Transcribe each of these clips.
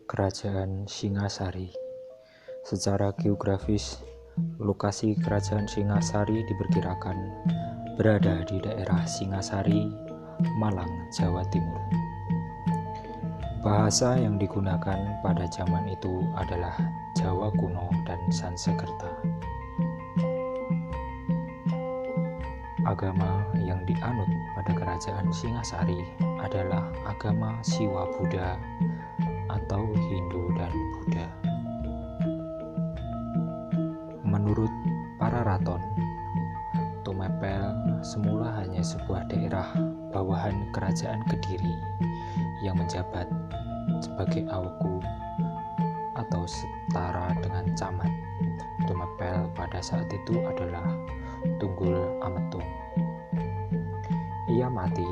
Kerajaan Singasari. Secara geografis, lokasi Kerajaan Singasari diperkirakan berada di daerah Singasari, Malang, Jawa Timur. Bahasa yang digunakan pada zaman itu adalah Jawa kuno dan Sanskerta. Agama yang dianut pada Kerajaan Singasari adalah agama Siwa Buddha atau Hindu dan Buddha. Menurut para raton, Tumapel semula hanya sebuah daerah bawahan Kerajaan Kediri yang menjabat sebagai Aweku atau setara dengan camat. Tumapel pada saat itu adalah Tunggul Ametung. Ia mati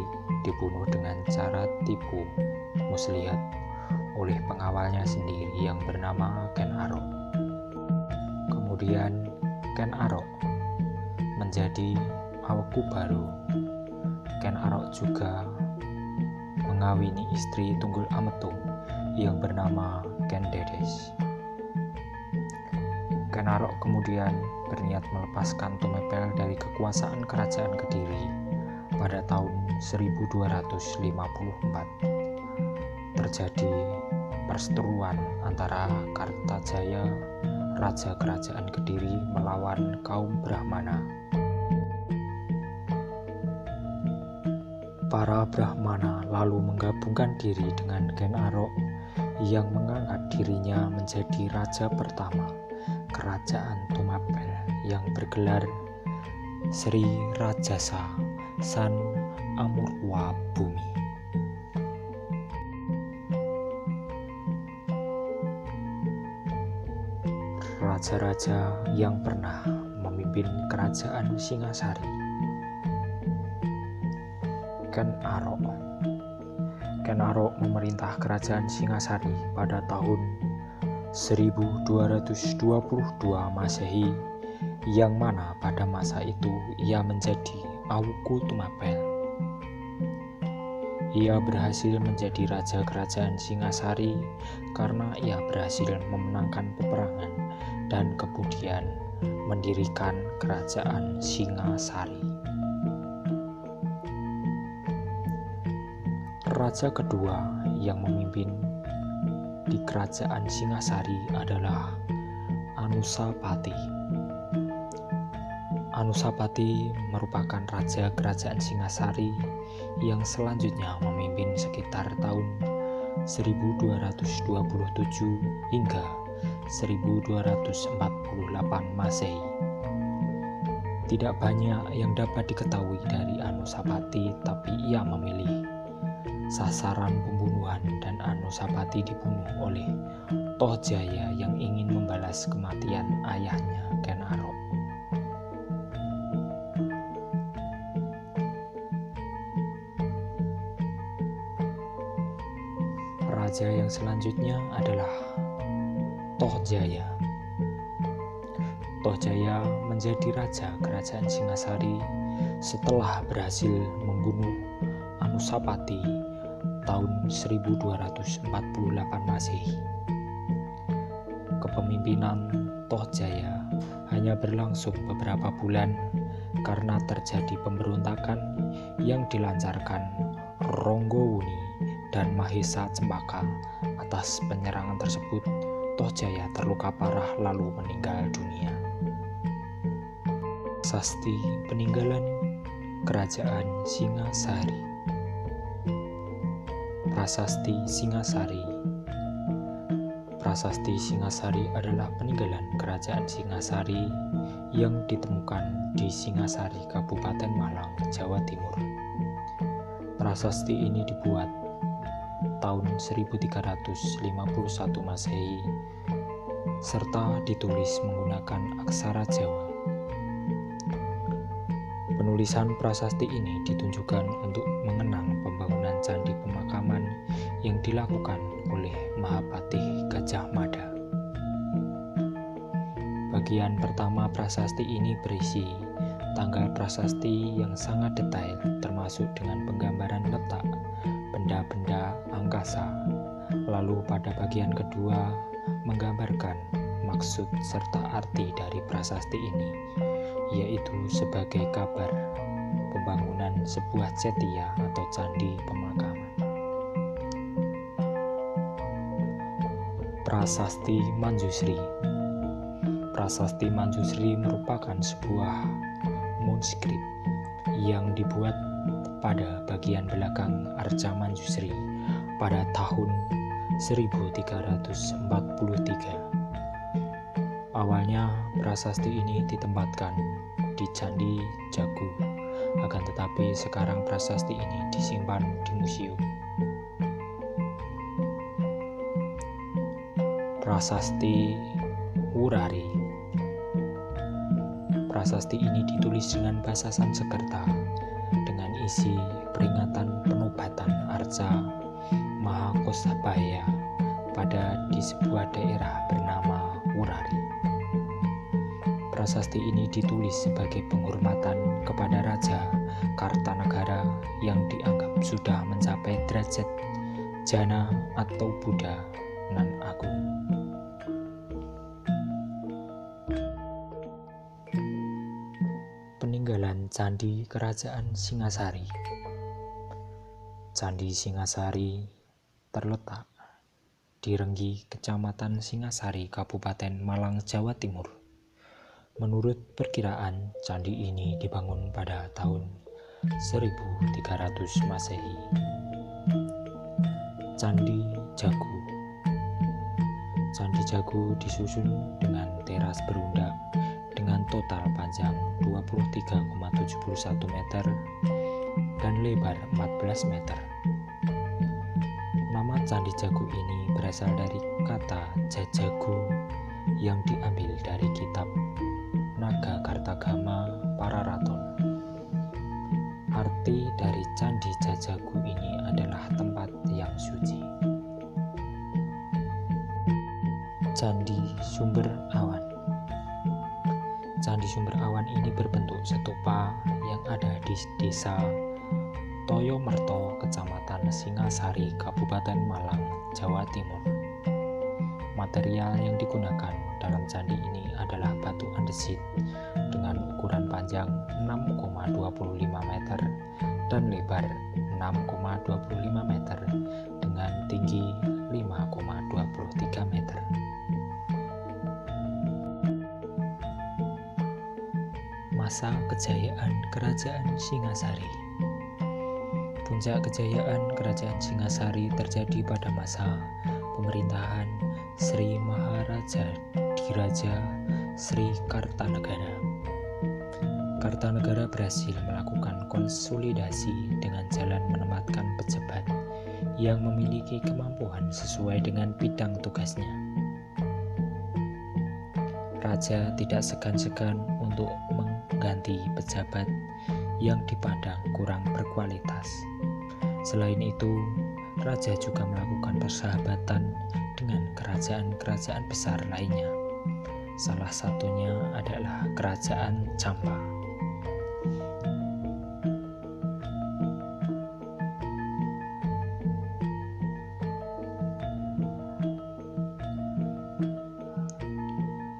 dibunuh dengan cara tipu muslihat oleh pengawalnya sendiri yang bernama Ken Arok. Kemudian Ken Arok menjadi Aweku baru. Ken Arok juga mengawini istri Tunggul Ametung yang bernama Ken Dedes. Ken Arok kemudian berniat melepaskan Tumapel dari kekuasaan Kerajaan Kediri pada tahun 1254. Terjadi perseteruan antara Kartajaya, Raja Kerajaan Kediri, melawan kaum Brahmana. Para Brahmana lalu menggabungkan diri dengan Ken Arok yang mengangkat dirinya menjadi raja pertama Kerajaan Tumapel yang bergelar Sri Rajasa San Amurwa Bumi. Raja-raja yang pernah memimpin Kerajaan Singasari. Ken Arok. Ken Arok memerintah Kerajaan Singasari pada tahun 1222 Masehi, yang mana pada masa itu ia menjadi Aweku Tumapel. Ia berhasil menjadi raja Kerajaan Singasari karena ia berhasil memenangkan peperangan dan kemudian mendirikan Kerajaan Singasari. Raja kedua yang memimpin di Kerajaan Singasari adalah Anusapati. Anusapati merupakan raja Kerajaan Singasari yang selanjutnya memimpin sekitar tahun 1227 hingga 1248 Masehi. Tidak banyak yang dapat diketahui dari Anusapati, tapi ia memilih sasaran pembunuhan dan Anusapati dibunuh oleh Tohjaya yang ingin membalas kematian ayahnya Ken Arok. Raja yang selanjutnya adalah Tohjaya. Tohjaya menjadi raja Kerajaan Singasari setelah berhasil membunuh Anusapati tahun 1248 Masehi. Kepemimpinan Tohjaya hanya berlangsung beberapa bulan karena terjadi pemberontakan yang dilancarkan Ronggowuni dan Mahesa Cempaka. Atas penyerangan tersebut, Tohjaya terluka parah lalu meninggal dunia. Prasasti peninggalan Kerajaan Singasari. Prasasti Singasari. Prasasti Singasari adalah peninggalan Kerajaan Singasari yang ditemukan di Singasari, Kabupaten Malang, Jawa Timur. Prasasti ini dibuat tahun 1351 Masehi serta ditulis menggunakan aksara Jawa. Penulisan prasasti ini ditunjukkan untuk mengenang pembangunan candi pemakaman yang dilakukan oleh Mahapatih Gajah Mada. Bagian pertama prasasti ini berisi tanggal prasasti yang sangat detail, termasuk dengan penggambaran letak benda-benda angkasa, Lalu pada bagian kedua menggambarkan maksud serta arti dari prasasti ini, yaitu sebagai kabar pembangunan sebuah cetia atau candi pemakaman. Prasasti Manjusri. Prasasti Manjusri merupakan sebuah manuskrip yang dibuat pada bagian belakang Arca Manjusri pada tahun 1343. Awalnya prasasti ini ditempatkan di Candi Jago, akan tetapi sekarang prasasti ini disimpan di museum. Prasasti Wurari. Prasasti ini ditulis dengan bahasa Sanskerta dengan isi peringatan penobatan Arca Mahakosabaya di sebuah daerah bernama Wurari. Prasasti ini ditulis sebagai penghormatan kepada Raja Kartanegara yang dianggap sudah mencapai derajat jana atau Buddha nan agung. Peninggalan Candi Kerajaan Singasari. Candi Singasari terletak di Renggi, Kecamatan Singasari, Kabupaten Malang, Jawa Timur. Menurut perkiraan, candi ini dibangun pada tahun 1300 Masehi. Candi Jago. Candi Jago disusun dengan teras berundak dengan total panjang 23,71 meter dan lebar 14 meter. Nama Candi Jago ini berasal dari kata Jajago yang diambil dari kitab Nagakartagama Pararaton. Arti dari Candi Jajago ini adalah tempat yang suci. Candi Sumber Awan. Candi Sumber Awan ini berbentuk stupa yang ada di Desa Toyomerto, Kecamatan Singasari, Kabupaten Malang, Jawa Timur. Material yang digunakan dalam candi ini adalah batu andesit dengan ukuran panjang 6,25 meter dan lebar 6,25 meter dengan tinggi 5,23 meter. Masa kejayaan Kerajaan Singasari. Puncak kejayaan Kerajaan Singasari terjadi pada masa pemerintahan Sri Maharaja Diraja Sri Kartanegara. Kartanegara berhasil melakukan konsolidasi dengan jalan menempatkan pejabat yang memiliki kemampuan sesuai dengan bidang tugasnya. Raja tidak segan-segan untuk mengganti pejabat yang dipandang kurang berkualitas. Selain itu, Raja juga melakukan persahabatan dengan kerajaan-kerajaan besar lainnya. Salah satunya adalah Kerajaan Champa.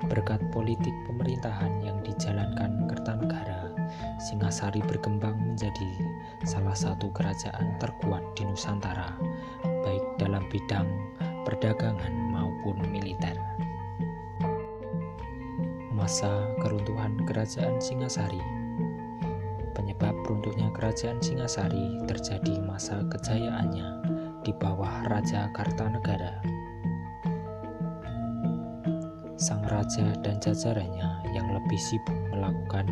Berkat politik pemerintahan yang dijalankan Kertanegara, Singasari berkembang menjadi salah satu kerajaan terkuat di Nusantara, baik dalam bidang perdagangan maupun militer. Masa keruntuhan Kerajaan Singasari. Penyebab runtuhnya Kerajaan Singasari terjadi masa kejayaannya di bawah Raja Kartanegara. Sang raja dan jajarannya yang lebih sibuk melakukan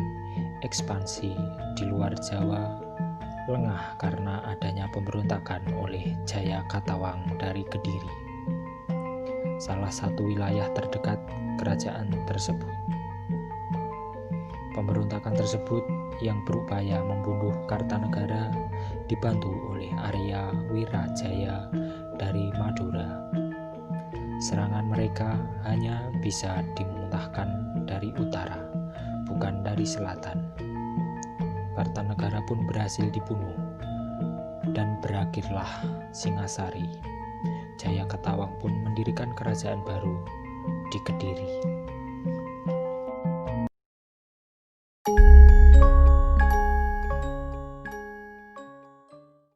ekspansi di luar Jawa lengah karena adanya pemberontakan oleh Jaya Katawang dari Kediri, salah satu wilayah terdekat kerajaan tersebut. Pemberontakan tersebut yang berupaya membunuh Kartanegara dibantu oleh Arya Wirajaya dari Madura. Serangan mereka hanya bisa dimuntahkan dari utara, bukan dari selatan. Kartanegara pun berhasil dibunuh, dan berakhirlah Singasari. Jaya Ketawang pun mendirikan kerajaan baru di Kediri.